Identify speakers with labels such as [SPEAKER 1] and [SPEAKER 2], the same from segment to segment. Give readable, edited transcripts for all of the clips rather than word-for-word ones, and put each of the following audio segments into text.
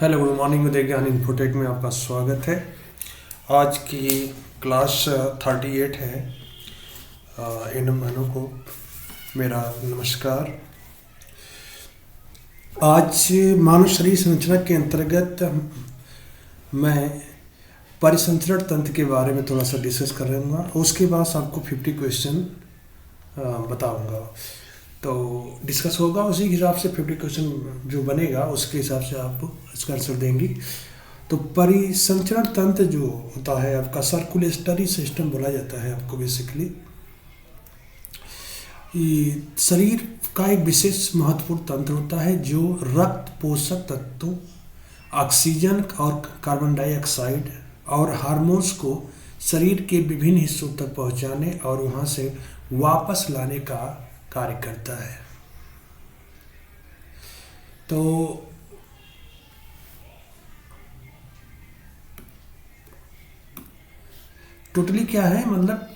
[SPEAKER 1] Hello, good morning. With ज्ञान infotech में आपका स्वागत है। आज की क्लास 38 है। इन बहनों को मेरा नमस्कार। आज मानव शरीर संरचना के अंतर्गत मैं परिसंचरण तंत्र के बारे में थोड़ा सा डिस्कस कर रहूँगा। उसके बाद आपको 50 क्वेश्चन बताऊँगा, तो डिस्कस होगा। उसी हिसाब से 50 क्वेश्चन जो बनेगा उसके हिसाब से आप इसका आंसर देंगी। तो परिसंचरण तंत्र जो होता है आपका सर्कुलेटरी सिस्टम बोला जाता है आपको। बेसिकली ये शरीर का एक विशेष महत्वपूर्ण तंत्र होता है जो रक्त पोषक तत्वों, ऑक्सीजन और कार्बन डाइऑक्साइड और हार्मोन्स को शरीर के विभिन्न हिस्सों तक पहुंचाने और वहां से वापस लाने का कार्य करता है। तो टोटली क्या है, मतलब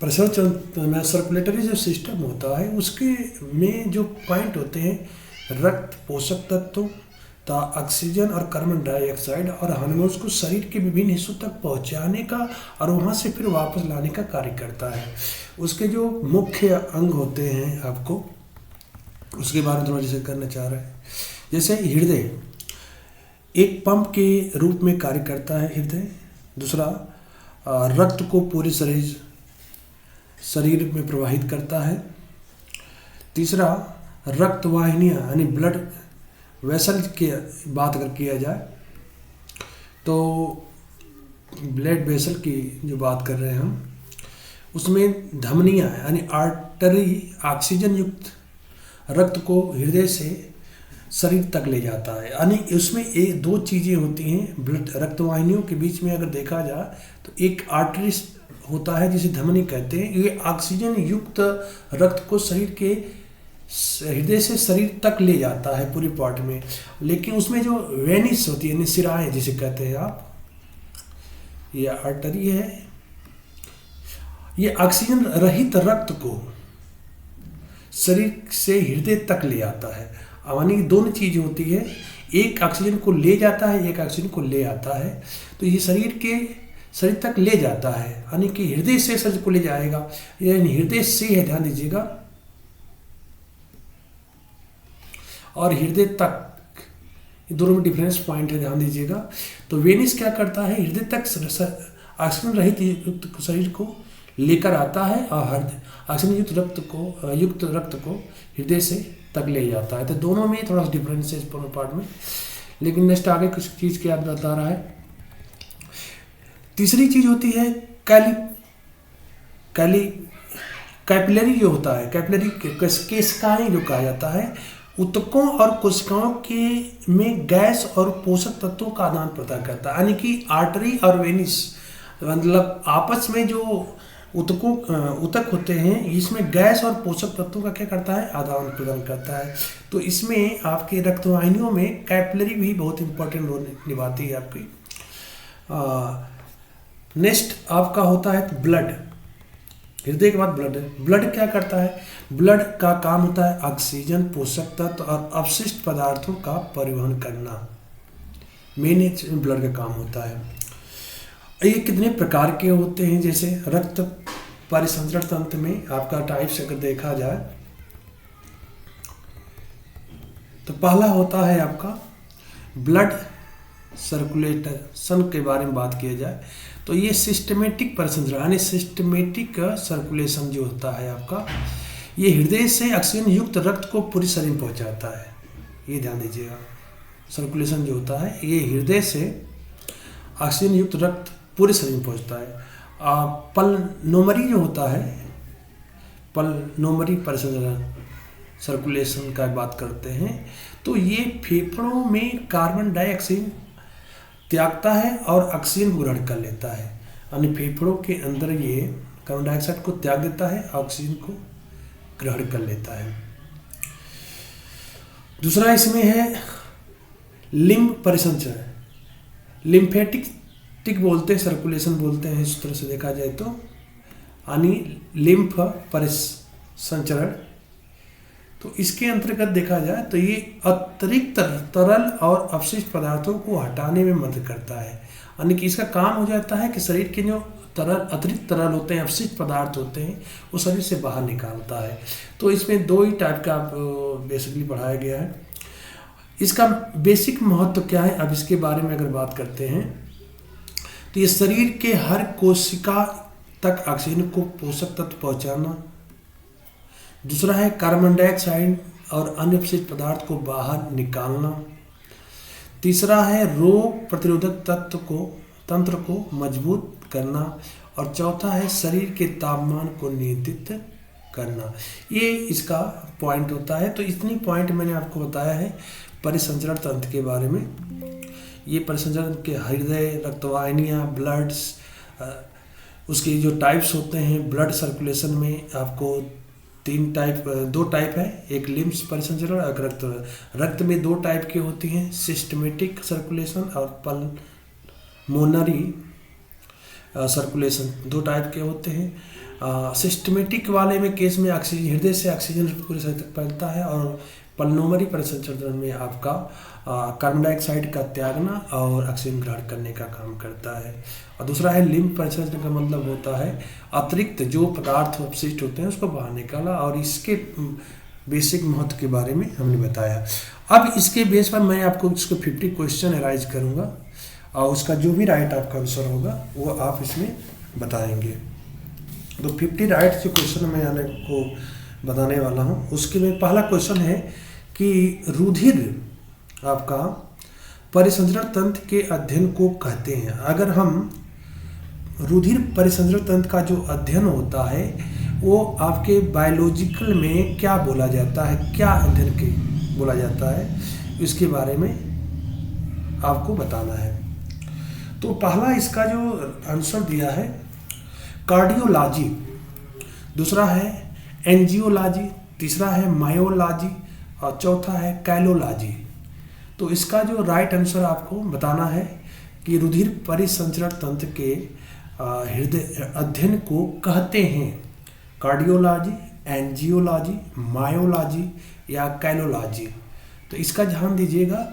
[SPEAKER 1] सर्कुलेटरी जो सिस्टम होता है उसके में जो पॉइंट होते हैं, रक्त पोषक तत्व, ऑक्सीजन और कार्बन डाइऑक्साइड और हार्मोन्स को शरीर के विभिन्न हिस्सों तक पहुंचाने का और वहां से फिर वापस लाने का कार्य करता है। उसके जो मुख्य अंग होते हैं आपको उसके बारे में थोड़ा जैसे करना चाह रहे हैं। जैसे हृदय एक पंप के रूप में कार्य करता है हृदय। दूसरा, रक्त को पूरे शरीर में प्रवाहित करता है। तीसरा, रक्त वाहिनियाँ यानी ब्लड वेसल की बात अगर किया जाए तो ब्लड वेसल की जो बात कर रहे हैं हम, उसमें धमनियाँ यानी आर्टरी ऑक्सीजन युक्त रक्त को हृदय से शरीर तक ले जाता है। यानी उसमें एक दो चीज़ें होती हैं ब्लड रक्त वाहिनियों के बीच में। अगर देखा जाए तो एक आर्टरी होता है जिसे धमनी कहते हैं, ये ऑक्सीजन युक्त रक्त को शरीर के हृदय से शरीर तक ले जाता है पूरी पार्ट में। लेकिन उसमें जो वेनिस होती है, सिराएं जिसे कहते हैं आप, ये आर्टरी है, ये ऑक्सीजन रहित रक्त को शरीर से हृदय तक ले आता है। यानी दोनों चीज होती है, एक ऑक्सीजन को ले जाता है, एक ऑक्सीजन को ले आता है। तो ये शरीर तक ले जाता है, यानी कि हृदय से शरीर को ले जाएगा, यानी हृदय से है, ध्यान दीजिएगा, और हृदय तक, ये दोनों में डिफरेंस पॉइंट है, ध्यान दीजिएगा। तो वेनिस क्या करता है, हृदय तक ऑक्सीजन रहित युक्त शरीर को लेकर आता है और ऑक्सीजन युक्त रक्त को हृदय से तक ले जाता है। तो दोनों में थोड़ा सा डिफरेंस है इस पार्ट में। लेकिन नेक्स्ट आगे कुछ चीज़ क्या बता रहा है। तीसरी चीज होती है कैपिलरी जो होता है, कैपिलरी केशिकाएं जो कहा जाता है। ऊतकों और कोशिकाओं के में गैस और पोषक तत्वों का आदान प्रदान करता है। यानी कि आर्टरी और वेनिस मतलब आपस में जो ऊतक होते हैं, इसमें गैस और पोषक तत्वों का क्या करता है, आदान प्रदान करता है। तो इसमें आपके रक्तवाहिनियों में कैपिलरी भी बहुत इंपॉर्टेंट रोल निभाती है आपकी। नेक्स्ट आपका होता है ब्लड। हृदय के बाद ब्लड क्या करता है, ब्लड का काम होता है ऑक्सीजन, पोषक तत्व और अपशिष्ट पदार्थों का परिवहन करना। मेन ब्लड का काम होता है। ये कितने प्रकार के होते हैं, जैसे रक्त परिसंचरण तंत्र में आपका टाइप्स अगर देखा जाए तो पहला होता है आपका ब्लड सर्कुलेशन के बारे में बात किया जाए तो ये सिस्टमेटिक परिसंचरण यानी सिस्टमेटिक सर्कुलेशन जो होता है आपका, ये हृदय से ऑक्सीजन युक्त रक्त को पूरी शरीर में पहुंचाता है। ये ध्यान दीजिएगा, सर्कुलेशन जो होता है ये हृदय से ऑक्सीजन युक्त रक्त पूरे शरीर में पहुंचता है। पल्मोनरी जो होता है, पल्मोनरी परिसंचरण सर्कुलेशन का बात करते हैं, तो ये फेफड़ों में कार्बन डाइऑक्साइड त्यागता है और ऑक्सीजन को ग्रहण कर लेता है। यानी फेफड़ों के अंदर ये कार्बन डाइऑक्साइड को त्याग देता है, ऑक्सीजन को ग्रहण कर लेता है। दूसरा इसमें है लिम्फ परिसंचरण, लिम्फेटिक बोलते हैं, सर्कुलेशन बोलते हैं इस तरह से देखा जाए तो। यानी लिम्फ परिसंचरण तो इसके अंतर्गत देखा जाए तो ये अतिरिक्त तरल और अपशिष्ट पदार्थों को हटाने में मदद करता है। यानी कि इसका काम हो जाता है कि शरीर के जो अतिरिक्त तरल होते हैं, अपशिष्ट पदार्थ होते हैं, वो शरीर से बाहर निकालता है। तो इसमें 2 ही टाइप का बेसिकली पढ़ाया गया है। इसका बेसिक महत्व क्या है, अब इसके बारे में अगर बात करते हैं तो ये शरीर के हर कोशिका तक ऑक्सीजन को पोषक तत्व पहुंचाना। दूसरा है कार्बन डाइऑक्साइड और अन्य अपशिष्ट पदार्थ को बाहर निकालना। तीसरा है रोग प्रतिरोधक तंत्र को मजबूत करना। और चौथा है शरीर के तापमान को नियंत्रित करना। ये इसका पॉइंट होता है। तो इतनी पॉइंट मैंने आपको बताया है परिसंचरण तंत्र के बारे में। ये परिसंचरण के हृदय, रक्तवाहिनियाँ, ब्लड्स, उसके जो टाइप्स होते हैं ब्लड सर्कुलेशन में आपको 2 टाइप है। एक लिम्स परिसंचरण और रक्त में 2 टाइप की होती हैं, सिस्टमेटिक सर्कुलेशन और पल्मोनरी सर्कुलेशन, 2 टाइप के होते हैं। सिस्टमेटिक वाले में केस में ऑक्सीजन हृदय से ऑक्सीजन पूरे शरीर तक फैलता है और पल्मोनरी परिसंचरण में आपका कार्बन डाइऑक्साइड का त्यागना और ऑक्सीजन ग्रहण करने का काम करता है। और दूसरा है लिम्फ परिसंचरण का मतलब होता है अतिरिक्त जो पदार्थ अपशिष्ट होते हैं उसको बाहर निकाला। और इसके बेसिक महत्व के बारे में हमने बताया। अब इसके बेस पर मैं आपको इसको 50 क्वेश्चन अराइज करूँगा और उसका जो भी राइट आपका आंसर होगा वो आप इसमें बताएंगे। तो 50 राइट जो क्वेश्चन मैं आपको बताने वाला हूँ उसके में पहला क्वेश्चन है कि रुधिर आपका परिसंचरण तंत्र के अध्ययन को कहते हैं। अगर हम रुधिर परिसंचरण तंत्र का जो अध्ययन होता है वो आपके बायोलॉजिकल में क्या बोला जाता है, क्या अध्ययन के बोला जाता है, इसके बारे में आपको बताना है। तो पहला इसका जो आंसर दिया है कार्डियोलॉजी, दूसरा है एंजियोलॉजी, तीसरा है मायोलॉजी और चौथा है कैलोलॉजी। तो इसका जो राइट आंसर आपको बताना है कि रुधिर परिसंचरण तंत्र के हृदय अध्ययन को कहते हैं कार्डियोलॉजी, एंजियोलॉजी, मायोलॉजी या कैलोलॉजी। तो इसका ध्यान दीजिएगा,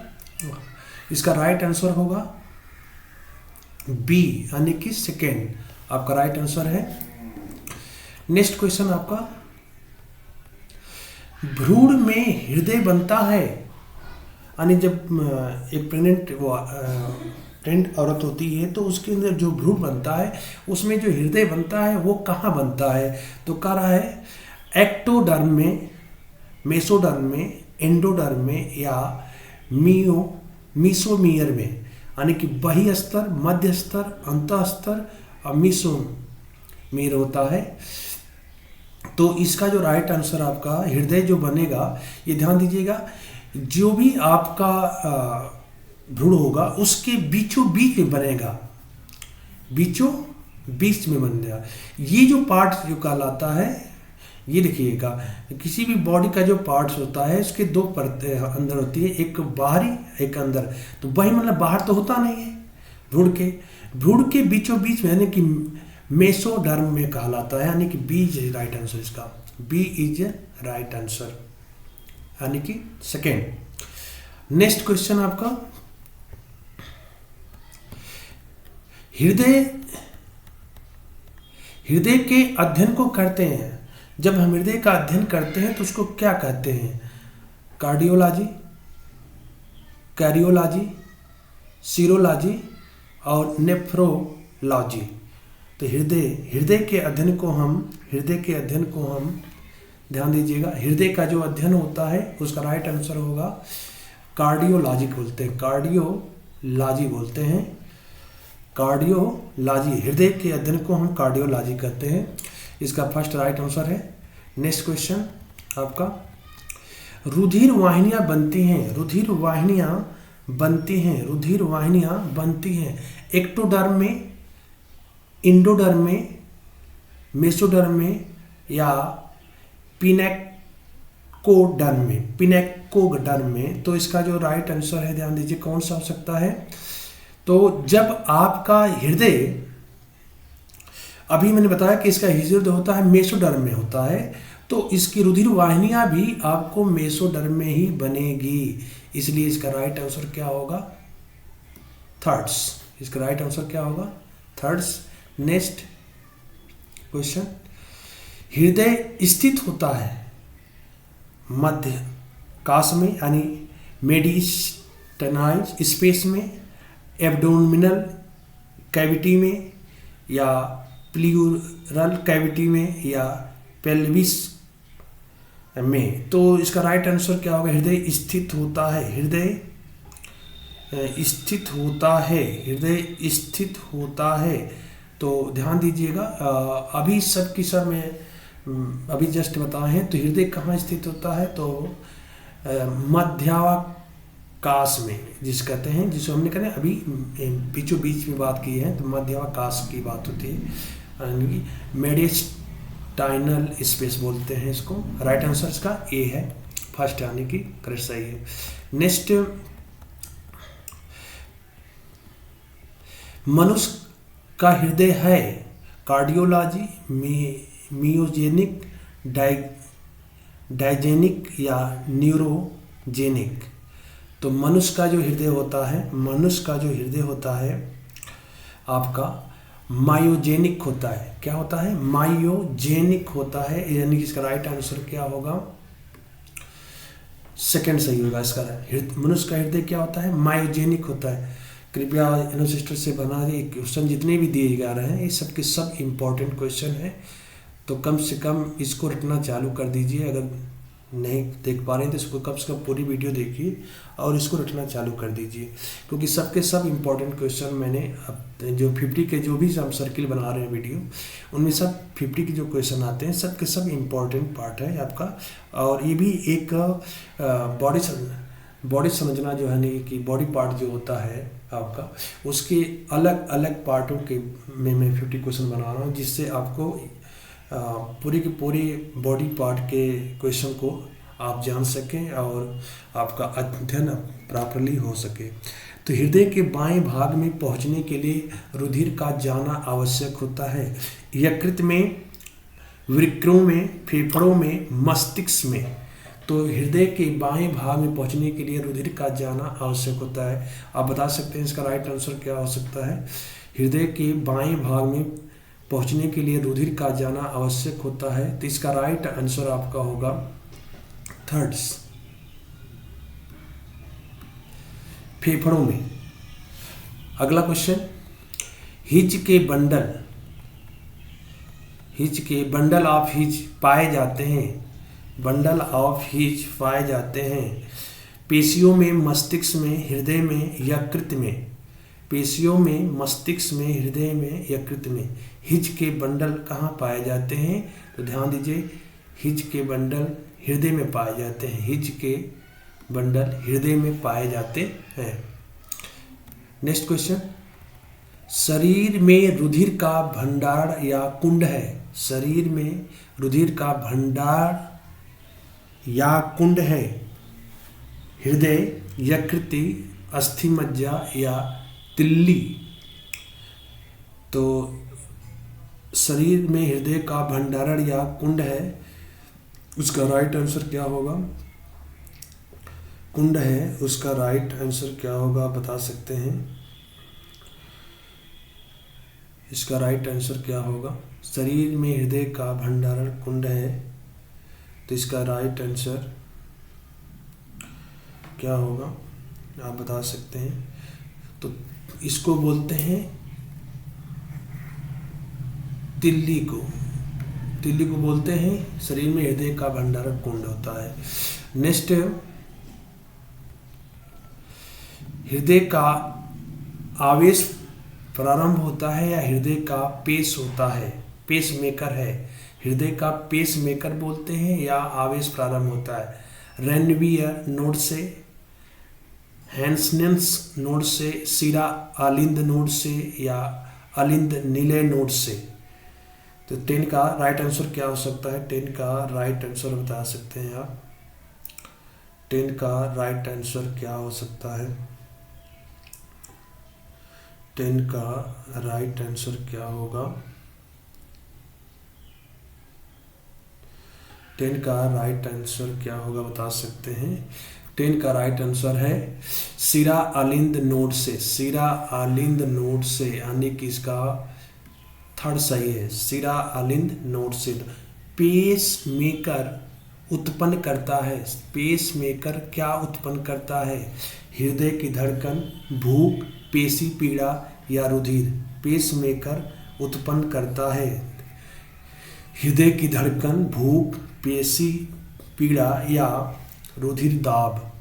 [SPEAKER 1] इसका राइट आंसर होगा बी यानी कि सेकेंड आपका राइट आंसर है। नेक्स्ट क्वेश्चन आपका, भ्रूण में हृदय बनता है। यानी जब एक प्रेग्नेंट औरत होती है तो उसके अंदर जो भ्रूण बनता है उसमें जो हृदय बनता है वो कहाँ बनता है। तो कह रहा है एक्टोडर्म में, मेसोडर्म में, एंडोडर्म में या मीसोमियर में। यानी कि बही स्तर, मध्य स्तर, अंतः स्तर और मीसोमियर होता है। तो इसका जो राइट आंसर आपका हृदय जो बनेगा, ये ध्यान दीजिएगा, जो भी आपका भ्रूण होगा उसके बीचों बीच में बनेगा, बीचों बीच में बनेगा। ये जो पार्ट जो कहलाता है, ये देखिएगा किसी भी बॉडी का जो पार्ट्स होता है उसके 2 परतें अंदर होती है, एक बाहरी एक अंदर। तो वही मतलब बाहर तो होता नहीं है भ्रूण के बीचों बीच में, यानी कि मेसोडर्म में कहलाता है। यानी कि बी इज राइट आंसर, इसका बी इज राइट आंसर यानी कि सेकेंड। नेक्स्ट क्वेश्चन आपका, हृदय के अध्ययन को करते हैं। जब हम हृदय का अध्ययन करते हैं तो उसको क्या कहते हैं? कार्डियोलॉजी, कैरियोलॉजी, सीरोलॉजी और नेफ्रोलॉजी। तो हृदय के अध्ययन को हम ध्यान दीजिएगा, हृदय का जो अध्ययन होता है उसका राइट आंसर होगा कार्डियोलॉजी बोलते हैं, कार्डियोलॉजी बोलते हैं, कार्डियोलॉजी। हृदय के अध्ययन को हम कार्डियोलॉजी कहते हैं। इसका फर्स्ट राइट आंसर है। नेक्स्ट क्वेश्चन आपका, रुधिर वाहिनियां बनती हैं एक्टोडर्म में, इंडोडर्म में, मेसोडर्म में या पिनेक्टोडर्म में। तो इसका जो राइट आंसर है, ध्यान दीजिए कौन सा हो सकता है। तो जब आपका हृदय, अभी मैंने बताया कि इसका हृदय होता है मेसोडर्म में होता है। तो इसकी रुधिर वाहिनियां भी आपको मेसोडर्म में ही बनेगी, इसलिए इसका राइट आंसर क्या होगा? थर्ड्स। इसका राइट आंसर क्या होगा? थर्ड्स। नेक्स्ट क्वेश्चन, हृदय स्थित होता है मध्य काश में यानी मेडिस्टेनाइज स्पेस में, एब्डोमिनल कैविटी में, या प्लूरल कैविटी में, या पेल्विस में? तो इसका राइट आंसर क्या होगा? हृदय स्थित होता है, हृदय स्थित होता है, हृदय स्थित होता है। तो ध्यान दीजिएगा, अभी सब की सब मैं अभी जस्ट बताए हैं। तो हृदय कहाँ स्थित होता है? तो मध्यावकाश में, जिस कहते हैं, जिसको हमने कहते हैं अभी बीचों बीच में बात की है, तो मध्यावकाश की बात होती है, यानी मेडिस्टाइनल स्पेस बोलते हैं इसको। राइट आंसर इसका ए है, फर्स्ट यानी कि करेक्ट सही है। नेक्स्ट, मनुष्य का हृदय है कार्डियोलॉजी, मियोजेनिक, डायजेनिक या न्यूरोजेनिक? तो मनुष्य का जो हृदय होता है, मनुष्य का जो हृदय होता है आपका मायोजेनिक होता है। क्या होता है? मायोजेनिक होता है, यानी कि इसका राइट आंसर क्या होगा? सेकंड सही होगा इसका। मनुष्य का हृदय क्या होता है? मायोजेनिक होता है। कृपया इनोसिस्टर से बना दिए क्वेश्चन जितने भी दिए जा रहे हैं, ये सब के सब इम्पोर्टेंट क्वेश्चन हैं, तो कम से कम इसको रटना चालू कर दीजिए। अगर नहीं देख पा रहे हैं तो इसको कम से कम पूरी वीडियो देखिए और इसको रटना चालू कर दीजिए, क्योंकि सबके सब इम्पोर्टेंट क्वेश्चन मैंने जो 50 के जो भी हम सर्किल बना रहे हैं वीडियो, उनमें सब 50 के जो क्वेश्चन आते हैं सबके सब इम्पोर्टेंट पार्ट है आपका। और ये भी एक बॉडी समझना जो है नहीं कि बॉडी पार्ट जो होता है आपका, उसके अलग अलग पार्टों के में मैं 50 क्वेश्चन बना रहा हूँ, जिससे आपको पूरी की पूरी बॉडी पार्ट के क्वेश्चन को आप जान सकें और आपका अध्ययन प्रॉपरली हो सके। तो हृदय के बाएं भाग में पहुंचने के लिए रुधिर का जाना आवश्यक होता है। यकृत में, वृक्कों में, फेफड़ों में, मस्तिष्क में। तो हृदय के बाएं भाग में पहुंचने के लिए रुधिर का जाना आवश्यक होता है। आप बता सकते हैं इसका राइट आंसर क्या हो सकता है? हृदय के बाएं भाग में पहुंचने के लिए रुधिर का जाना आवश्यक होता है, तो इसका राइट आंसर आपका होगा थर्ड्स, फेफड़ों में। अगला क्वेश्चन, हिज के बंडल ऑफ हिज पाए जाते हैं, बंडल ऑफ हिज पाए जाते हैं पेशियों में, मस्तिष्क में, हृदय में, यकृत में। पेशियों में, मस्तिष्क में, हृदय में, यकृत में। हिज के बंडल कहाँ पाए जाते हैं? तो ध्यान दीजिए, हिज के बंडल हृदय में पाए जाते हैं, हिज के बंडल हृदय में पाए जाते हैं। नेक्स्ट क्वेश्चन, शरीर में रुधिर का भंडार या कुंड है, शरीर में रुधिर का भंडार या कुंड है, हृदय, यकृति, अस्थिमज्जा या तिल्ली? तो शरीर में हृदय का भंडारण या कुंड है, उसका राइट आंसर क्या होगा? कुंड है, उसका राइट आंसर क्या होगा आप बता सकते हैं? इसका राइट आंसर क्या होगा? शरीर में हृदय का भंडारण कुंड है, तो इसका राइट आंसर क्या होगा आप बता सकते हैं? तो इसको बोलते हैं तिल्ली को बोलते हैं, शरीर में हृदय का भंडारण कुंड होता है। नेक्स्ट, हृदय का आवेश प्रारंभ होता है या हृदय का पेस होता है, पेस मेकर है, हृदय का पेस मेकर बोलते हैं या आवेश प्रारंभ होता है? रेनवियर नोड से, हैंसनेस नोड से, सीरा अलिंद नोड से या अलिंद नीले नोड से? तो 10 का राइट आंसर क्या हो सकता है? 10 का राइट आंसर बता सकते हैं आप? 10 का राइट आंसर क्या हो सकता है? 10 का राइट आंसर क्या होगा? 10 का राइट आंसर क्या होगा बता सकते हैं? 10 का राइट आंसर है सिरा अलिंद नोड से। सिरा अलिंद नोड से यानी कि इसका थर्ड सही है, सिरा अलिंद नोड से। पेस मेकर उत्पन्न करता है। पेस मेकर क्या उत्पन्न करता है? हृदय की धड़कन, भूख, पेशी पीड़ा या रुधिर। पेस मेकर उत्पन्न करता है हृदय की धड़कन, भूख, पेशी पीड़ा या रुधिर दाब।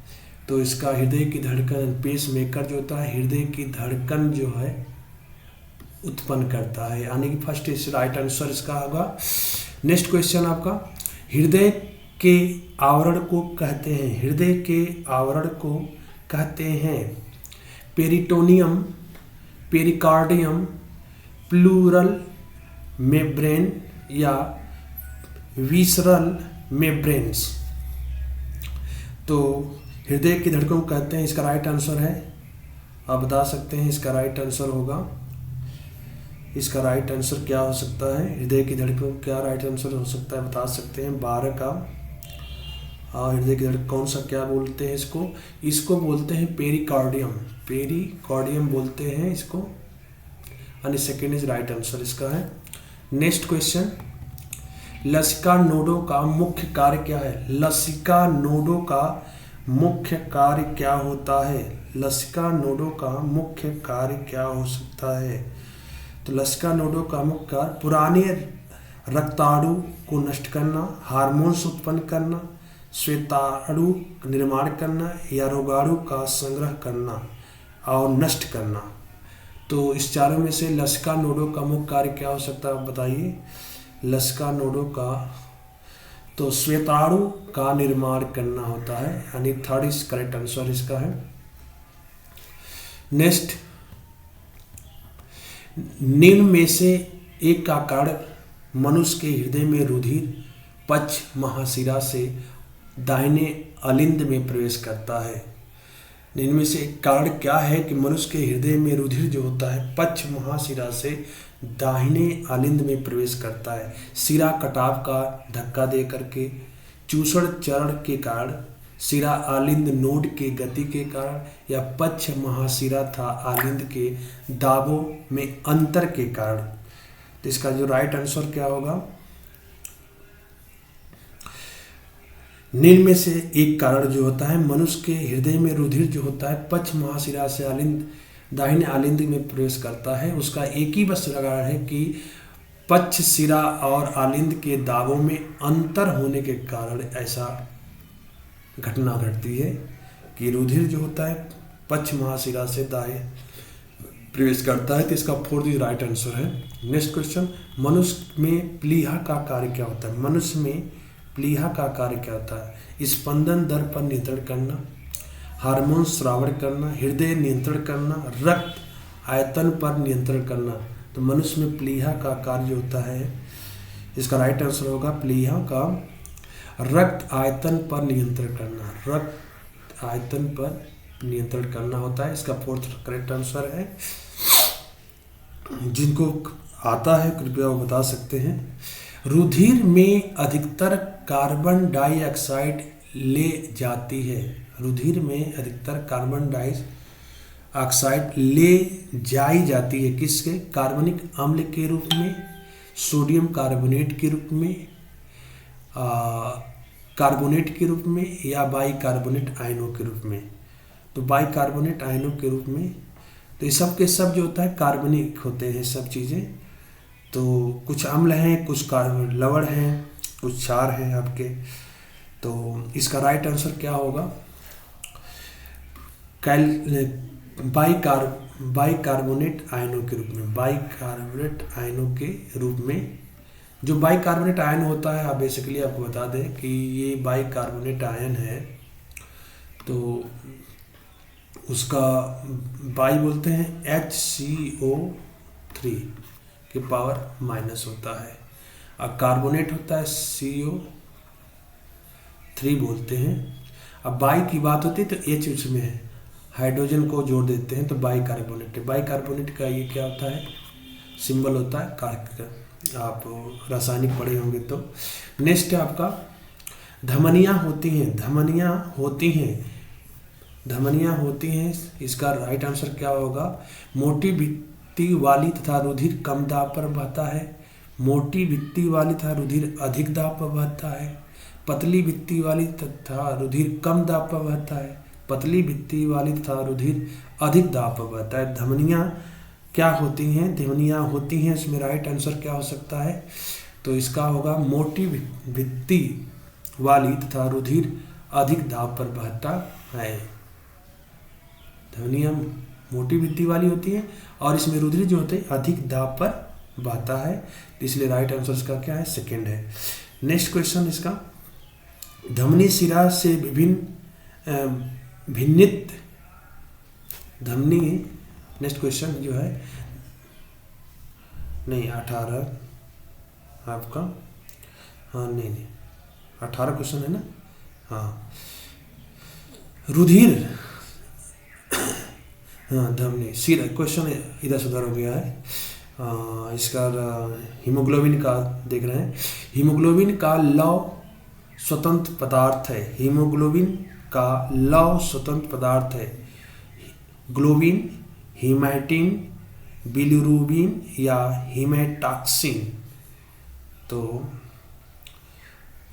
[SPEAKER 1] तो इसका हृदय की धड़कन, पेस मेकर जो होता है हृदय की धड़कन जो है उत्पन्न करता है, यानी कि फर्स्ट इस राइट आंसर इसका होगा। नेक्स्ट क्वेश्चन आपका, हृदय के आवरण को कहते हैं, हृदय के आवरण को कहते हैं पेरिटोनियम, पेरिकार्डियम, प्लूरल मेम्ब्रेन या विसरल मेम्ब्रेन्स। तो हृदय की धड़कन को कहते हैं, इसका राइट आंसर है, आप बता सकते हैं इसका राइट आंसर होगा। इसका राइट आंसर क्या हो सकता है? हृदय की धड़कन क्या राइट आंसर हो सकता है बता सकते हैं? 12 का हृदय की धड़कन कौन सा क्या बोलते हैं इसको? इसको बोलते हैं पेरिकार्डियम, पेरिकार्डियम बोलते हैं इसको, यानी सेकेंड इज राइट आंसर इसका है। नेक्स्ट क्वेश्चन, लसिका नोडों का मुख्य कार्य क्या है? लसिका नोडों का मुख्य कार्य क्या होता है? लसिका नोडों का मुख्य कार्य क्या हो सकता है? तो लसिका नोडों का मुख्य कार्य पुराने रक्ताणु को नष्ट करना, हार्मोन्स उत्पन्न करना, श्वेताणु निर्माण करना या रोगाणु का संग्रह करना और नष्ट करना। तो इस चारों में से लसिका नोडों का मुख्य कार्य क्या हो सकता है आप बताइए? लसिका नोडों का तो श्वेताणु का निर्माण करना होता है, यानी थर्ड इज करेक्ट आंसर इसका है। नेक्स्ट, निम्न में से एक का कारण मनुष्य के हृदय में रुधिर पक्ष महाशिरा से दाहिने अलिंद में प्रवेश करता है। निम्न में से एक कारण क्या है कि मनुष्य के हृदय में रुधिर जो होता है पक्ष महाशिरा से दाहिने अलिंद में प्रवेश करता है? शिरा कटाव का धक्का दे करके, चूषण चरण के कारण, शिरा आलिंद नोड के गति के कारण या पक्ष महाशिरा था आलिंद के दाबों में अंतर के कारण। तो इसका जो राइट आंसर क्या होगा? निम्न में से एक कारण जो होता है मनुष्य के हृदय में रुधिर जो होता है पक्ष महाशिरा से आलिंद दाहिने आलिंद में प्रवेश करता है, उसका एक ही बस कारण है कि पक्ष शिरा और आलिंद के दाबों में अंतर होने के कारण ऐसा घटना घटती है कि रुधिर जो होता है पक्ष महाशिरा से दाएं प्रवेश करता है। तो इसका फोर्थ इज राइट आंसर है। नेक्स्ट क्वेश्चन, मनुष्य में प्लीहा का कार्य क्या होता है? मनुष्य में प्लीहा का कार्य क्या होता है? स्पंदन दर पर नियंत्रण करना, हार्मोन श्रावण करना, हृदय नियंत्रण करना, रक्त आयतन पर नियंत्रण करना। तो मनुष्य में प्लीहा का कार्य होता है, इसका राइट आंसर होगा प्लीहा का रक्त आयतन पर नियंत्रण करना, रक्त आयतन पर नियंत्रण करना होता है। इसका फोर्थ करेक्ट आंसर है। जिनको आता है कृपया वो बता सकते हैं। रुधिर में अधिकतर कार्बन डाइऑक्साइड ले जाती है। रुधिर में अधिकतर कार्बन डाइऑक्साइड ले जाई जाती है किसके? कार्बनिक अम्ल के रूप में, सोडियम कार्बोनेट के रूप में, कार्बोनेट के रूप में या बाइकार्बोनेट आयनों के रूप में। तो बाइकार्बोनेट आयनों के रूप में। तो ये सब के सब जो होता है कार्बनिक होते हैं सब चीज़ें। तो कुछ अम्ल हैं, कुछ लवण हैं, कुछ क्षार हैं आपके। तो इसका राइट आंसर क्या होगा? बाइकार्बोनेट आयनों के रूप में, बाइकार्बोनेट आयनों के रूप में। जो बाइकार्बोनेट आयन होता है आप बेसिकली आपको बता दें कि ये बाइकार्बोनेट आयन है, तो उसका बाई बोलते हैं HCO3 के पावर माइनस होता है, और कार्बोनेट होता है CO3 बोलते हैं। अब बाई की बात होती है तो H उसमें है, हाइड्रोजन को जोड़ देते हैं तो बाइकार्बोनेट। बाइकार्बोनेट का ये क्या होता है? सिंबल होता है कार्क। आप रासायनिक पढ़े होंगे तो। नेक्स्ट है आपका धमनियाँ होती हैं, धमनियाँ होती हैं, धमनियाँ होती हैं। इसका राइट आंसर क्या होगा? मोटी भित्ति वाली तथा रुधिर कम दाब पर बहता है, मोटी भित्ति वाली तथा रुधिर अधिक दाब पर बहता है, पतली भित्ति वाली तथा रुधिर कम दाब पर बहता है, पतली भित्ति वाली तथा रुधिर अधिक दाब पर बहता है। धमनियाँ क्या होती हैं? धमनियाँ होती हैं। इसमें राइट आंसर क्या हो सकता है? तो इसका होगा मोटी भित्ति वाली तथा रुधिर अधिक दाब पर बहता है। धमनियाँ मोटी भित्ति वाली होती है और इसमें रुधिर जो होते हैं अधिक दाब पर बहता है, इसलिए राइट आंसर इसका क्या है? सेकंड है। नेक्स्ट क्वेश्चन इसका, धमनी शिरा से भिन्नित धमनी, नेक्स्ट क्वेश्चन जो है नहीं 18 आपका, हाँ नहीं 18 क्वेश्चन है ना, हाँ रुधिर, हाँ धमनी शिरा, क्वेश्चन इधर सुधार हो गया है। इसका हीमोग्लोबिन का देख रहे हैं, हीमोग्लोबिन का लौह स्वतंत्र पदार्थ है, हीमोग्लोबिन का लौह स्वतंत्र पदार्थ है। ग्लोबिन, हीमैटिन, बिलिरुबिन या हीमेटॉक्सिन। तो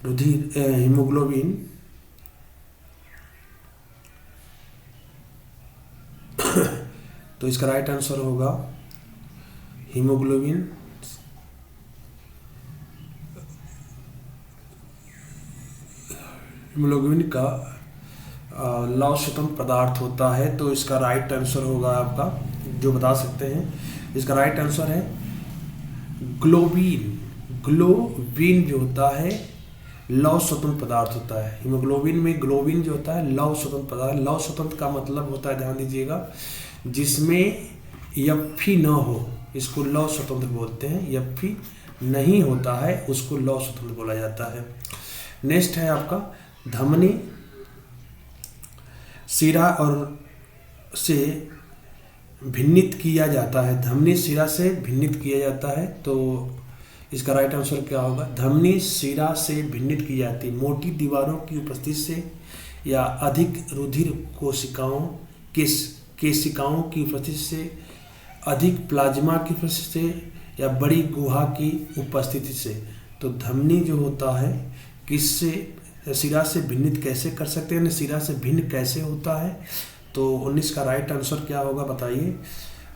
[SPEAKER 1] रुधिर हीमोग्लोबिन तो इसका राइट आंसर होगा हीमोग्लोबिन का लौह स्वतंत्र पदार्थ होता है। तो इसका राइट आंसर होगा आपका, जो बता सकते हैं, इसका राइट आंसर है ग्लोबिन। ग्लोबिन जो होता है लौह स्वतंत्र पदार्थ होता है। हीमोग्लोबिन में ग्लोबिन जो होता है लौह स्वतंत्र पदार्थ। लौह स्वतंत्र का मतलब होता है, ध्यान दीजिएगा, जिसमें यप्फी न हो, इसको लौह स्वतंत्र बोलते हैं। यप्फी नहीं होता है उसको लौह स्वतंत्र बोला जाता है। नेक्स्ट है आपका, धमनी शिरा और से भिन्नित किया जाता है, धमनी शिरा से भिन्नित किया जाता है। तो इसका राइट आंसर क्या होगा? धमनी शिरा से भिन्नित की जाती है मोटी दीवारों की उपस्थिति से या अधिक रुधिर कोशिकाओं केशिकाओं की उपस्थिति से, अधिक प्लाज्मा की उपस्थिति से या बड़ी गुहा की उपस्थिति से। तो धमनी जो होता है किससे, शिरा से भिन्नित कैसे कर सकते हैं, शिरा से भिन्न कैसे होता है? तो 19 का राइट आंसर क्या होगा बताइए?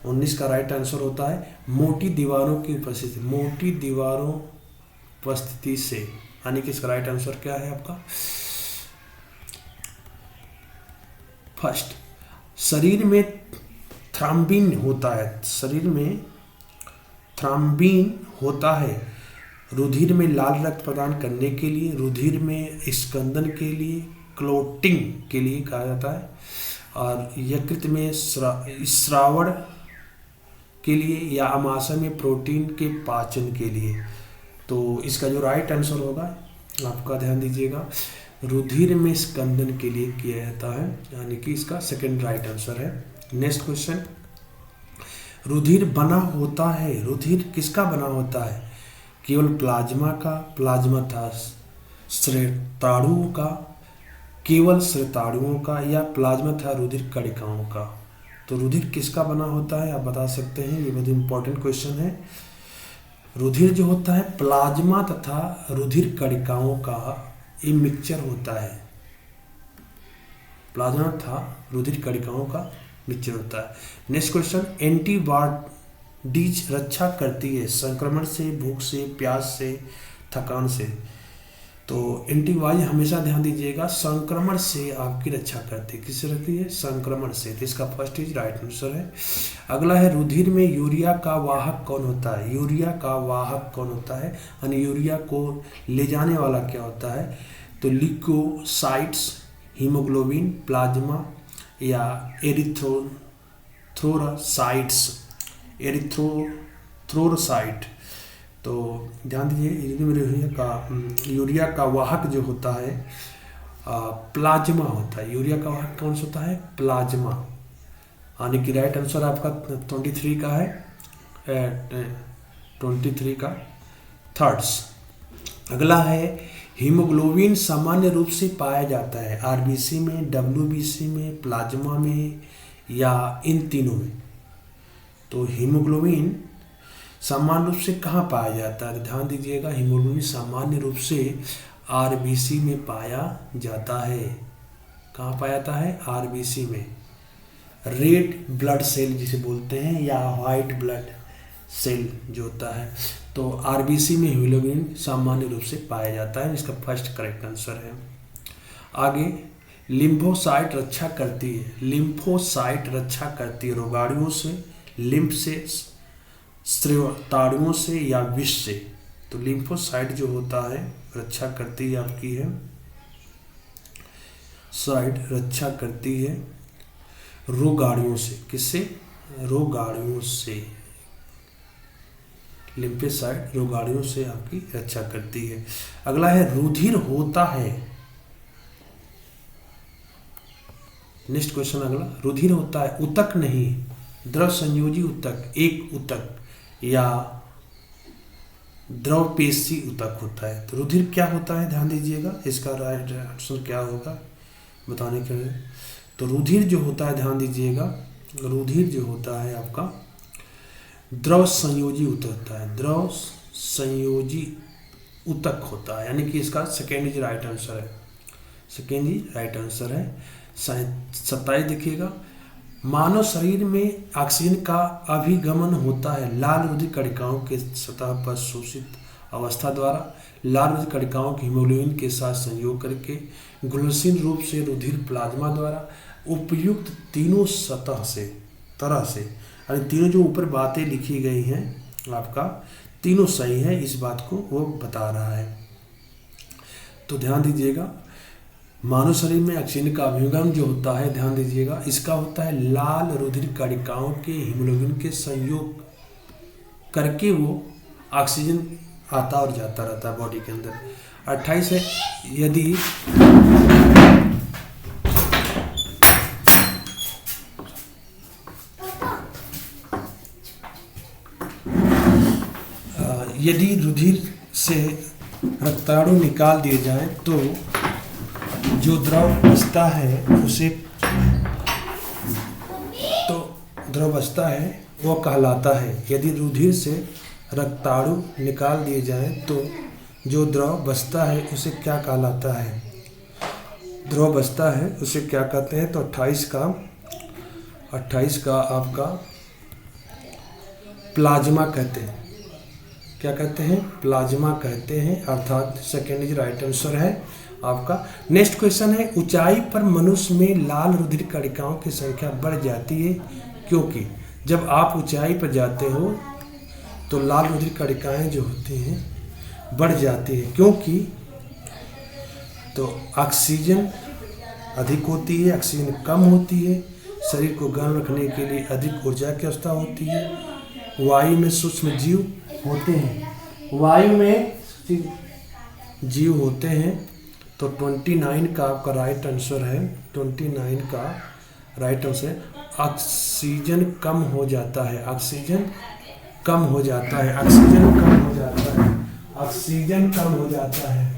[SPEAKER 1] 19 का राइट आंसर होता है मोटी दीवारों की उपस्थिति, मोटी दीवारों उपस्थिति से, यानी कि इसका राइट आंसर क्या है आपका? फर्स्ट, शरीर में थ्रम्बिन होता है, शरीर में थ्रम्बिन होता है रुधिर में लाल रक्त प्रदान करने के लिए, रुधिर में स्कंदन के लिए, क्लोटिंग के लिए कहा जाता है, और यकृत में स्रावण के लिए या आमाशय में प्रोटीन के पाचन के लिए। तो इसका जो राइट आंसर होगा आपका, ध्यान दीजिएगा, रुधिर में स्कंदन के लिए किया जाता है, यानी कि इसका सेकंड राइट आंसर है। नेक्स्ट क्वेश्चन, रुधिर बना होता है, रुधिर किसका बना होता है? केवल प्लाज्मा का, प्लाज्मा था श्वेताणुओं का, केवल श्वेताणुओं का, या प्लाज्मा था रुधिर कणिकाओं का? तो रुधिर किसका बना होता है आप बता सकते हैं, ये बहुत इंपॉर्टेंट क्वेश्चन है। रुधिर जो होता है प्लाज्मा तथा रुधिर कणिकाओं का ये मिक्सचर होता है, प्लाज्मा तथा रुधिर कणिकाओं का मिक्सचर होता है। नेक्स्ट क्वेश्चन, एंटीबॉडीज रक्षा करती है संक्रमण से, भूख से, प्यास से, थकान से। तो एंटीबॉडी हमेशा ध्यान दीजिएगा संक्रमण से आपकी रक्षा करती है, किससे रखती है? संक्रमण से। तो इसका फर्स्ट इज राइट आंसर है। अगला है, रुधिर में यूरिया का वाहक कौन होता है? यूरिया का वाहक कौन होता है, यानी यूरिया को ले जाने वाला क्या होता है? तो ल्यूकोसाइट्स, हीमोग्लोबिन, प्लाज्मा या एरिथ्रोसाइट। तो ध्यान दीजिए, यूरिया का वाहक जो होता है प्लाज्मा होता है। यूरिया का वाहक कौन सा होता है? प्लाज्मा, यानी कि राइट आंसर आपका 23 का है, 23 का थर्ड्स। अगला है, हीमोग्लोबिन सामान्य रूप से पाया जाता है आरबीसी में, डब्ल्यूबीसी में, प्लाज्मा में या इन तीनों में। तो हीमोग्लोबिन सामान्य रूप से कहाँ पाया जाता है? ध्यान दीजिएगा, हीमोग्लोबिन सामान्य रूप से आरबीसी में पाया जाता है। कहाँ पाया जाता है? आरबीसी में। रेड ब्लड सेल जिसे बोलते हैं या वाइट ब्लड सेल जो होता है, तो आरबीसी में हीमोग्लोबिन सामान्य रूप से पाया जाता है। इसका फर्स्ट करेक्ट आंसर है। आगे, लिम्फोसाइट रक्षा करती है। लिम्फोसाइट रक्षा करती है रोगाणुओं से, लिम्फ से, श्वेताणुओं से या विष से। तो लिम्फोसाइट जो होता है रक्षा करती है आपकी है, साइट रक्षा करती है रोगाणुओं से। किससे? रोगाणुओं से। लिम्फोसाइट रोगाणुओं से आपकी रक्षा करती है। अगला है रुधिर होता है। नेक्स्ट क्वेश्चन अगला, रुधिर होता है, ऊतक नहीं, द्रव संयोजी ऊतक, एक ऊतक या द्रव पेशी ऊतक होता है। तो रुधिर क्या होता है? ध्यान दीजिएगा, इसका राइट आंसर क्या होगा बताने के लिए। तो रुधिर जो होता है, ध्यान दीजिएगा, रुधिर जो होता है आपका द्रव संयोजी ऊतक होता है। द्रव संयोजी ऊतक होता है, यानी कि इसका सेकेंड इज राइट आंसर है। सेकेंड इज राइट आंसर है। 27 देखिएगा, मानव शरीर में ऑक्सीजन का अभिगमन होता है लाल रुधिर कणिकाओं के सतह पर शोषित अवस्था द्वारा। लाल रुधिर कणिकाओं के हीमोग्लोबिन के साथ संयोग करके ग्लूसिन रूप से रुधिर प्लाज्मा द्वारा उपयुक्त तीनों सतह से तरह से, यानी तीनों जो ऊपर बातें लिखी गई हैं आपका तीनों सही है, इस बात को वो बता रहा है। तो ध्यान दीजिएगा, मानव शरीर में ऑक्सीजन का अभिगमन जो होता है, ध्यान दीजिएगा, इसका होता है लाल रुधिर कणिकाओं के हीमोग्लोबिन के संयोग करके वो ऑक्सीजन आता और जाता रहता है बॉडी के अंदर। 28 है, यदि रुधिर से रक्ताणु निकाल दिए जाएं तो जो द्रव बचता है उसे वो कहलाता है। यदि रुधिर से रक्ताणु निकाल दिए जाएं तो जो द्रव बचता है उसे क्या कहलाता है? द्रव बचता है उसे क्या कहते हैं? तो 28 का आपका प्लाज्मा कहते हैं। क्या कहते हैं? प्लाज्मा कहते हैं, अर्थात सेकेंड इज राइट आंसर है आपका। नेक्स्ट क्वेश्चन है, ऊंचाई पर मनुष्य में लाल रुधिर कणिकाओं की संख्या बढ़ जाती है क्योंकि जब आप ऊंचाई पर जाते हो तो लाल रुधिर कणिकाएं जो होती हैं बढ़ जाती है, क्योंकि तो ऑक्सीजन अधिक होती है, ऑक्सीजन कम होती है, शरीर को गर्म रखने के लिए अधिक ऊर्जा की आवश्यकता होती है, वायु में सूक्ष्म जीव होते हैं, वायु में जीव होते हैं। तो 29 का आपका राइट आंसर है। 29 का राइट आंसर है। ऑक्सीजन कम हो जाता है, ऑक्सीजन कम हो जाता है, ऑक्सीजन कम हो जाता है, ऑक्सीजन कम हो जाता है,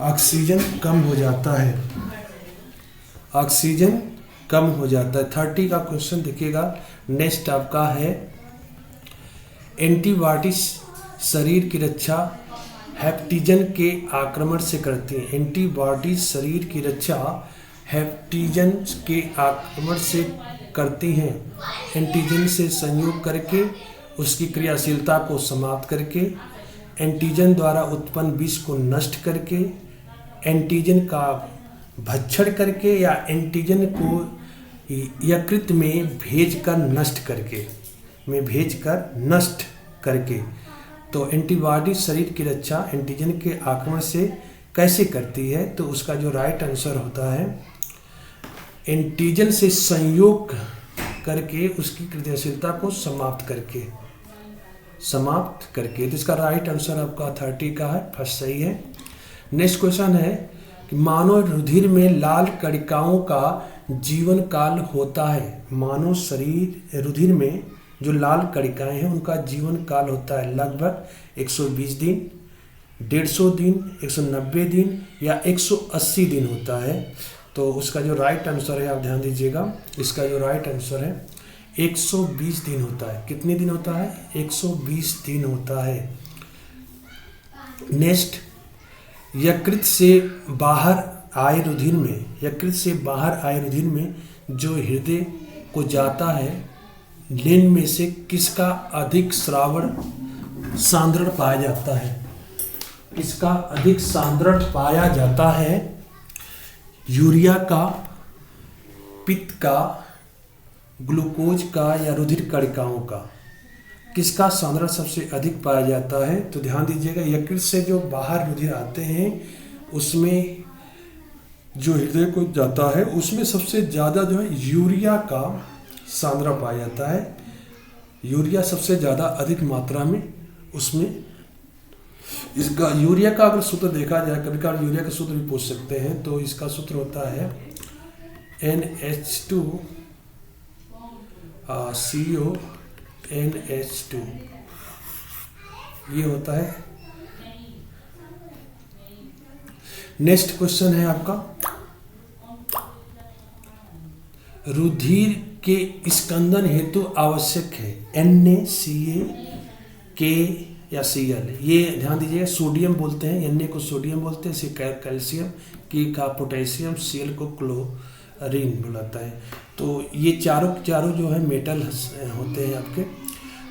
[SPEAKER 1] ऑक्सीजन कम हो जाता है, ऑक्सीजन कम हो जाता है। 30 का क्वेश्चन देखिएगा। नेक्स्ट आपका है, एंटीबॉडीज शरीर की रक्षा हेप्टिजन के आक्रमण से करती हैं। एंटीबॉडीज शरीर की रक्षा हेप्टिजन के आक्रमण से करती हैं। एंटीजन से संयोग करके उसकी क्रियाशीलता को समाप्त करके, एंटीजन द्वारा उत्पन्न विष को नष्ट करके, एंटीजन का भक्षण करके या एंटीजन को यकृत में भेजकर नष्ट करके। तो एंटीबॉडी शरीर की रक्षा एंटीजन के आक्रमण से कैसे करती है? तो उसका जो राइट आंसर होता है, एंटीजन से संयोग करके उसकी क्रियाशीलता को समाप्त करके। तो इसका राइट आंसर आपका 30 का है, फर्स्ट सही है। नेक्स्ट क्वेश्चन है कि मानव रुधिर में लाल कणिकाओं का जीवन काल होता है। मानव शरीर रुधिर में जो लाल कणिकाएं हैं उनका जीवन काल होता है लगभग 120 दिन, 150 दिन, 190 दिन या 180 दिन होता है। तो उसका जो राइट आंसर है, आप ध्यान दीजिएगा, इसका जो राइट आंसर है 120 दिन होता है। कितने दिन होता है? 120 दिन होता है। नेक्स्ट, यकृत से बाहर आए रुधिर में, यकृत से बाहर आए रुधिर में जो हृदय को जाता है, लिन में से किसका अधिक श्रावण सांद्रण पाया जाता है? किसका अधिक सांद्रण पाया जाता है? यूरिया का, पित्त का, ग्लूकोज का या रुधिर कणिकाओं का? किसका सांद्रण सबसे अधिक पाया जाता है? तो ध्यान दीजिएगा, यकृत से जो बाहर रुधिर आते हैं उसमें जो हृदय को जाता है उसमें सबसे ज़्यादा जो है यूरिया का सांद्रण पाया जाता है। यूरिया सबसे ज़्यादा अधिक मात्रा में उसमें, इसका यूरिया का अगर सूत्र देखा जाए, कभी कभार यूरिया का सूत्र भी पूछ सकते हैं, तो इसका सूत्र होता है NH2 CO NH2, ये होता है। नेक्स्ट क्वेश्चन है आपका, रुधिर के स्कंदन हेतु आवश्यक है Na, Ca, K या Cl। ये ध्यान दीजिएगा, सोडियम बोलते हैं, Na को सोडियम बोलते हैं, C कैल्शियम, K का पोटेशियम, Cl को क्लोरीन बुलाता है। तो ये चारों जो है मेटल होते हैं आपके।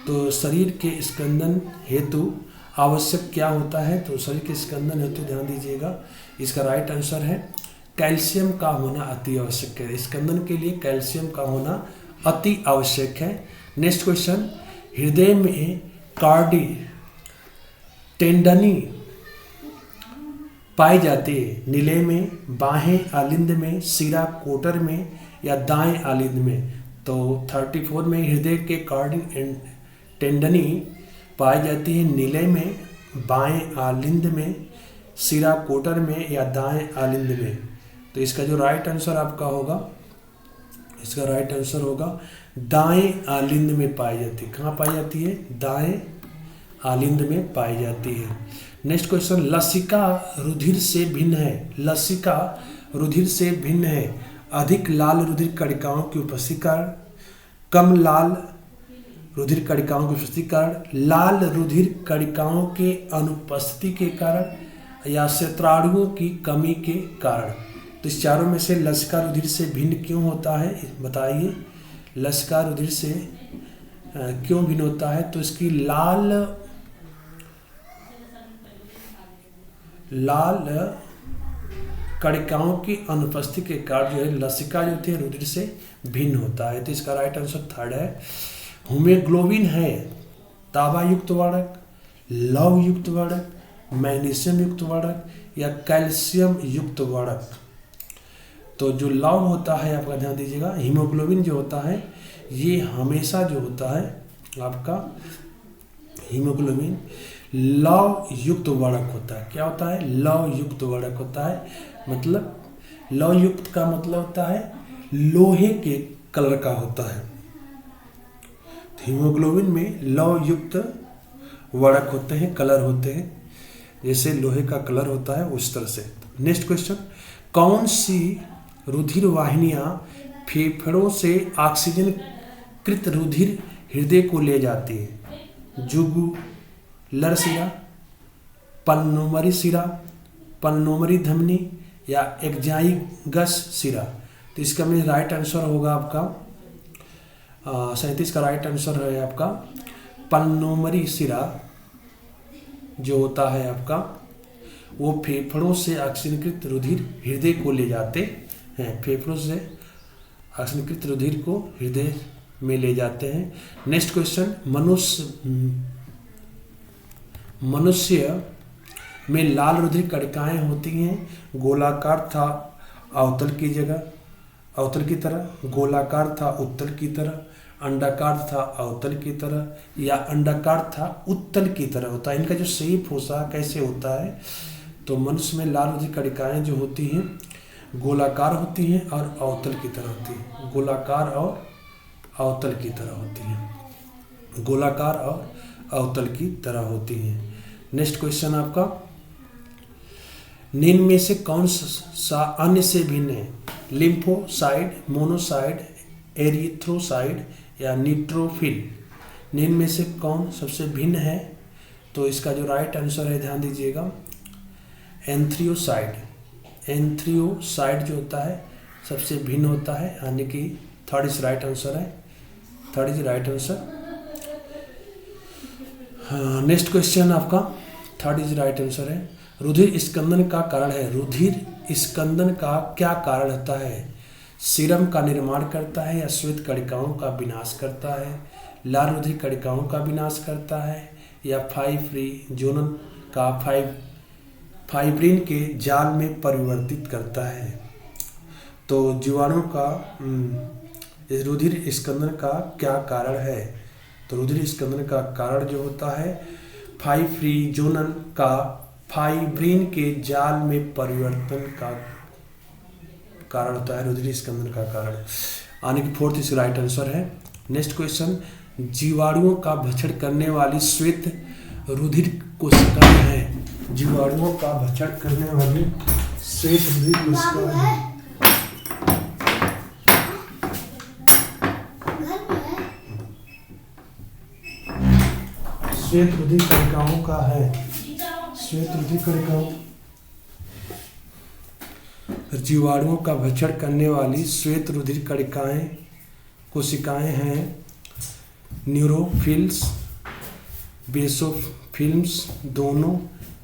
[SPEAKER 1] तो शरीर के स्कंदन हेतु आवश्यक क्या होता है? तो शरीर के स्कंदन हेतु ध्यान दीजिएगा, इसका राइट आंसर है कैल्शियम का होना अति आवश्यक है। स्कंदन के लिए कैल्शियम का होना अति आवश्यक है। नेक्स्ट क्वेश्चन, हृदय में कार्डी टेंडनी पाई जाती है, नीले में, बाहें आलिंद में, सिरा कोटर में या दाएं आलिंद में? तो 34 में हृदय के कार्डी टेंडनी पाई जाती है नीले में, बाएं आलिंद में, सिरा कोटर में या दाएं आलिंद में? तो इसका जो राइट आंसर आपका होगा, इसका राइट आंसर होगा दाएं आलिंद में पाई जाती है। कहाँ पाई जाती है? दाएं आलिंद में पाई जाती है। नेक्स्ट क्वेश्चन, लसिका रुधिर से भिन्न है, लसिका रुधिर से भिन्न है, अधिक लाल रुधिर कणिकाओं की उपस्थिति कारण, कम लाल रुधिर कणिकाओं की उपस्थिति कारण, लाल रुधिर कणिकाओं के अनुपस्थिति के कारण या श्वेताणुओं की कमी के कारण? तो इस चारों में से लसिका रुधिर से भिन्न क्यों होता है, बताइए। लसिका रुधिर से क्यों भिन्न होता है? तो इसकी लाल कणिकाओं की अनुपस्थिति के कारण जो है लसिका जो होती है रुधिर से भिन्न होता है। तो इसका राइट आंसर थर्ड है। हीमोग्लोबिन है तांबा युक्त वर्णक, लौह युक्त वर्णक, मैग्नीशियम युक्त वर्णक या कैल्शियम युक्त वर्णक? तो जो लौह होता है आपका, ध्यान दीजिएगा, हीमोग्लोबिन जो होता है ये हमेशा जो होता है आपका हीमोग्लोबिन लौह युक्त वर्णक होता है। क्या होता है? लौह युक्त वर्णक होता है। मतलब लौह युक्त का मतलब होता है लोहे के कलर का होता है। हीमोग्लोबिन में लौह युक्त वर्णक होते हैं, कलर होते हैं, जैसे लोहे का कलर होता है उस तरह से। नेक्स्ट क्वेश्चन, कौन सी रुधिर वाहिनियां फेफड़ों से ऑक्सीजन कृत रुधिर हृदय को ले जाती है? जुगुलर शिरा, पल्मोनरी शिरा, पल्मोनरी धमनी या एक्साइगस शिरा? तो इसका में राइट आंसर होगा आपका 37 का राइट आंसर है आपका पल्मोनरी शिरा जो होता है आपका, वो फेफड़ों से ऑक्सीजनकृत रुधिर हृदय को ले जाते हैं। फेफड़ों से ऑक्सीजनकृत रुधिर को हृदय में ले जाते हैं। नेक्स्ट क्वेश्चन, मनुष्य में लाल रुधिर कणिकाएं होती हैं गोलाकार था अवतल की जगह, अवतल की तरह, गोलाकार था उत्तल की तरह, अंडाकार था अवतल की तरह या अंडाकार था उत्तल की तरह होता है। इनका जो शेप होता कैसे होता है? तो मनुष्य में लाल रुधिर कणिकाएं जो होती हैं गोलाकार होती हैं और अवतल की तरह होती हैं, गोलाकार और अवतल की तरह होती हैं। गोलाकार और अवतल की तरह होती हैं। नेक्स्ट क्वेश्चन आपका, निम्न में से कौन सा अन्य से भिन्न है? लिम्फोसाइड, मोनोसाइड, एरिथ्रोसाइड या न्यूट्रोफिल? निम्न में से कौन सबसे भिन्न है? तो इसका जो राइट आंसर है, ध्यान दीजिएगा, एंथ्रियोसाइड। एंथ्रियोसाइड जो होता है सबसे भिन्न होता है, यानी कि थर्ड इज राइट आंसर है, third is right answer. Next question आपका, थर्ड इज राइट आंसर है। रुधिर स्कंदन का कारण है। रुधिर स्कंदन का क्या कारण होता है? सीरम का निर्माण करता है या श्वेत कणिकाओं का विनाश करता है? लाल रुधिर कणिकाओं का विनाश करता है या फाइब्रिनोजन का फाइब्रिन के जाल में परिवर्तित करता है? तो जीवाणु का रुधिर स्कंदन का क्या कारण है? तो रुधिर स्कंदन का कारण जो होता है फाइब्रिनोजन का फाइब्रिन के जाल में परिवर्तन का कारण होता है, रुधिर स्कंदन का कारण, यानी कि फोर्थ इस राइट आंसर है। नेक्स्ट क्वेश्चन, जीवाणुओं का भक्षण करने वाली श्वेत रुधिर कोशिकाएं हैं। जीवाणुओं का भक्षण करने वाली श्वेत रुधिर कोशिकाएं हैं। श्वेत रुधिर कणिकाओं का है, श्वेत रुधिर कणिकाओं। जीवाणुओं का भक्षण करने वाली श्वेत रुधिर कणिकाएं कोशिकाएं हैं न्यूट्रोफिल्स, बेसोफिल्स, दोनों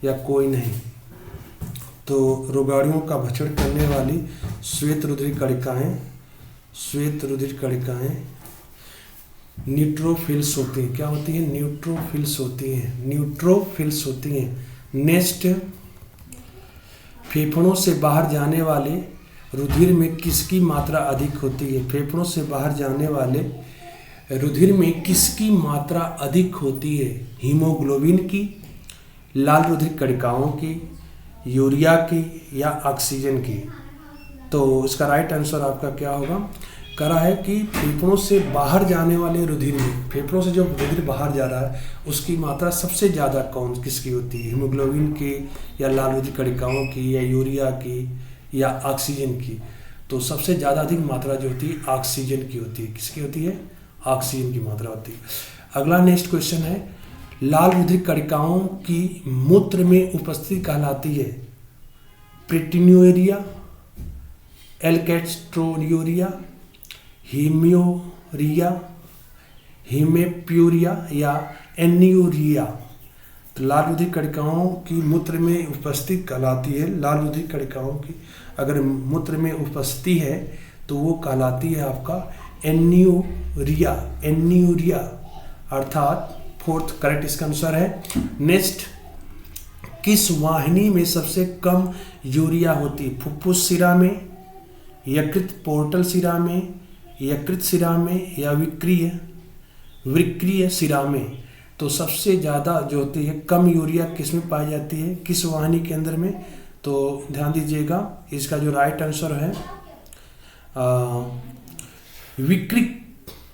[SPEAKER 1] या कोई नहीं? तो रोगाणुओं का भक्षण करने वाली श्वेत रुधिर कणिकाएं न्यूट्रोफिल्स होती हैं। क्या होती हैं? न्यूट्रोफिल्स होती हैं। नेक्स्ट, फेफड़ों से बाहर जाने वाले रुधिर में किसकी मात्रा अधिक होती है? फेफड़ों से बाहर जाने वाले रुधिर में किसकी मात्रा अधिक होती है? हीमोग्लोबिन की, लाल रुधिर कणिकाओं की, यूरिया की या ऑक्सीजन की? तो इसका राइट आंसर आपका क्या होगा? करा है कि फेफड़ों से बाहर जाने वाले रुधिर में, फेफड़ों से जो रुधिर बाहर जा रहा है उसकी मात्रा सबसे ज़्यादा किसकी होती है? हीमोग्लोबिन की या लाल रुधिर कणिकाओं की या यूरिया की या ऑक्सीजन की? तो सबसे ज़्यादा अधिक मात्रा जो होती है ऑक्सीजन की होती है। किसकी होती है? ऑक्सीजन की मात्रा होती है। अगला नेक्स्ट क्वेश्चन है, लाल रुधिर कणिकाओं की मूत्र में उपस्थिति कहलाती है प्रोटीनूरिया, एल्केस्ट्रोलूरिया, हीम्यूरिया, हीमेप्यूरिया या एन्यूरिया? तो लाल रुधिर कणिकाओं की मूत्र में उपस्थिति कहलाती है, लाल रुधिर कणिकाओं की अगर मूत्र में उपस्थिति है तो वो कहलाती है आपका एन्यूरिया, अर्थात फोर्थ करेक्ट इसका आंसर है। नेक्स्ट, किस वाहिनी में सबसे कम यूरिया होती है? फुफ्फुस शिरा में, यकृत पोर्टल शिरा में, यकृत शिरा में या वृक्कीय शिरा में? तो सबसे ज़्यादा जो होती है कम यूरिया किस में पाई जाती है? किस वाहिनी के अंदर में? तो ध्यान दीजिएगा, इसका जो राइट आंसर है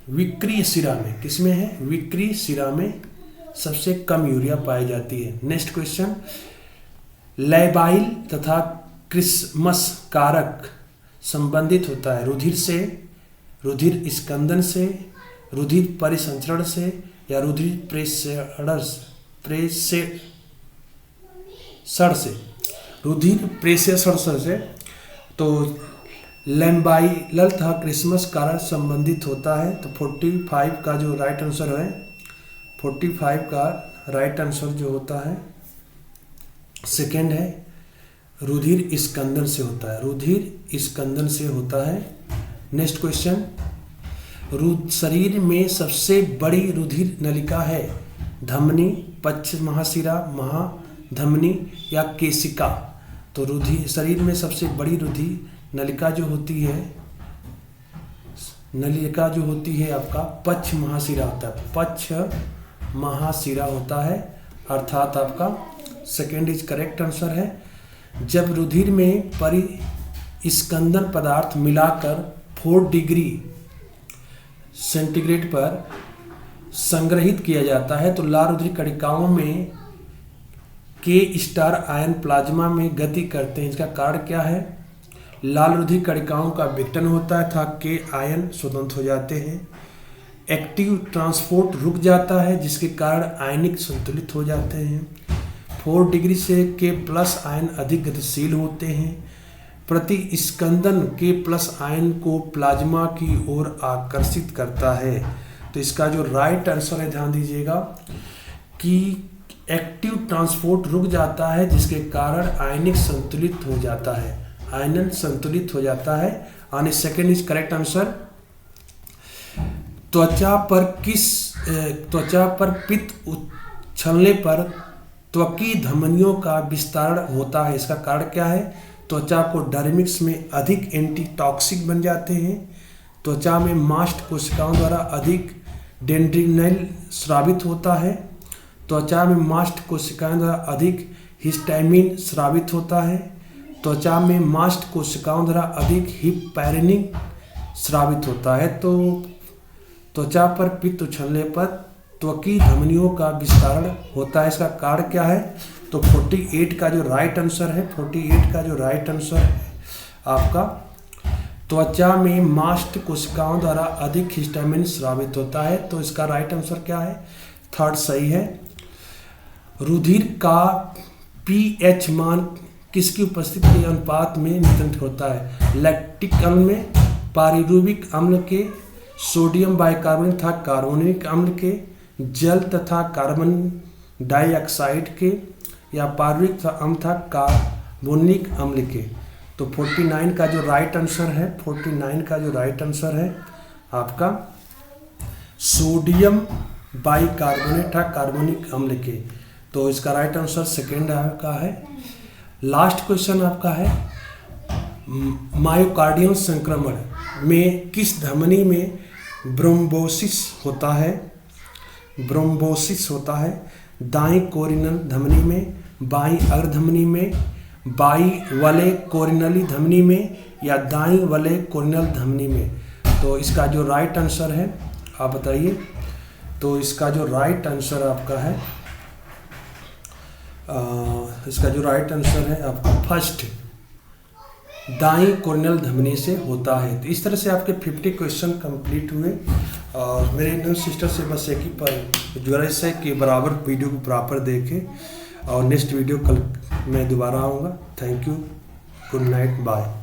[SPEAKER 1] विक्रीय शिरा में। किस में है? विक्रीय शिरा में सबसे कम यूरिया पाई जाती है। नेक्स्ट क्वेश्चन, लैबाइल तथा क्रिसमस कारक संबंधित होता है रुधिर से, रुधिर स्कंदन से, रुधिर परिसंचरण से या रुधिर प्रेषण से? रुधिर प्रेषण से। तो लैम्बाइलल तथा क्रिसमस कारक संबंधित होता है। तो 45 का जो राइट आंसर है, 45 का राइट आंसर जो होता है सेकेंड है, रुधिर स्कंदन से होता है, रुधिर स्कंदन से होता है। नेक्स्ट क्वेश्चन, शरीर में सबसे बड़ी रुधिर नलिका है धमनी, पक्ष महाशिरा, महाधमनी या केशिका? तो रुधिर शरीर में सबसे बड़ी रुधिर नलिका जो होती है आपका पक्ष महाशिरा होता है, पक्ष महाशिरा होता है, अर्थात आपका सेकेंड इज करेक्ट आंसर है। जब रुधिर में परिस्कंदन पदार्थ मिलाकर 4 डिग्री सेंटीग्रेड पर संग्रहित किया जाता है। तो लाल रुधिर कणिकाओं में के स्टार आयन प्लाज्मा में गति करते हैं। इसका कारण क्या है? लाल रुधिर कणिकाओं का विघटन होता है तथा के आयन स्वतंत्र हो जाते हैं। एक्टिव ट्रांसपोर्ट रुक जाता है जिसके कारण आयनिक संतुलित हो जाते हैं। 4 डिग्री से के प्लस आयन अधिक गतिशील होते हैं। प्रतिस्कंदन के प्लस आयन को प्लाज्मा की ओर आकर्षित करता है। तो इसका जो राइट आंसर है, ध्यान दीजिएगा कि एक्टिव ट्रांसपोर्ट रुक जाता है जिसके कारण आयनिक संतुलित हो जाता है। आयनन संतुलित हो जाता है। और सेकेंड इज करेक्ट आंसर। त्वचा पर पित्त उछलने पर त्वकीय धमनियों का विस्तारण होता है। इसका कारण क्या है? त्वचा को डर्मिक्स में अधिक एंटीटॉक्सिक बन जाते हैं। त्वचा में मास्ट कोशिकाओं द्वारा अधिक डेंड्रिनल स्रावित होता है। त्वचा में मास्ट कोशिकाओं द्वारा अधिक हिस्टामिन स्रावित होता है। त्वचा में मास्ट कोशिकाओं द्वारा अधिक हिपैरिन स्रावित होता है। तो त्वचा पर पित्त उछलने पर त्वकीय धमनियों का विस्तारण होता है। इसका कारण क्या है? तो 48 का जो राइट आंसर है, 48 का जो राइट आंसर है आपका, त्वचा में मास्ट कोशिकाओं द्वारा अधिक हिस्टामिन स्रावित होता है। तो इसका राइट आंसर क्या है? थर्ड सही है। रुधिर का पीएच मान किसकी उपस्थिति के अनुपात में निर्धारित होता है? लैक्टिक अम्ल में, पायरुविक अम्ल के, सोडियम बाइकार्बोनेट तथा कार्बोनिक अम्ल के, जल तथा कार्बन डाइऑक्साइड के, या पायरुविक अम्ल तथा कार्बोनिक अम्ल के। तो 49 का जो राइट आंसर है, 49 का जो राइट आंसर है आपका सोडियम बाइकार्बोनेट तथा कार्बोनिक अम्ल के। तो इसका राइट आंसर सेकेंड आपका है। लास्ट क्वेश्चन आपका है, मायोकार्डियल संक्रमण में किस धमनी में ब्रोम्बोसिस होता है? ब्रोम्बोसिस होता है दाईं कोरिनल धमनी में, बाईं अग्रधमनी में, बाईं वलय कोरिनली धमनी में, या दाईं वलय कोरिनल धमनी में। तो इसका जो राइट आंसर है आप बताइए। तो इसका जो राइट आंसर आपका है, इसका जो राइट आंसर है आपका फर्स्ट, दाईं कोरिनल धमनी से होता है। तो इस तरह से आपके 50 क्वेश्चन कंप्लीट हुए। और मेरे इंडियन सिस्टर से बस एक ही पर गुजारिश है कि बराबर वीडियो को प्रॉपर देखें। और नेक्स्ट वीडियो कल मैं दोबारा आऊँगा। Thank you, good night, bye.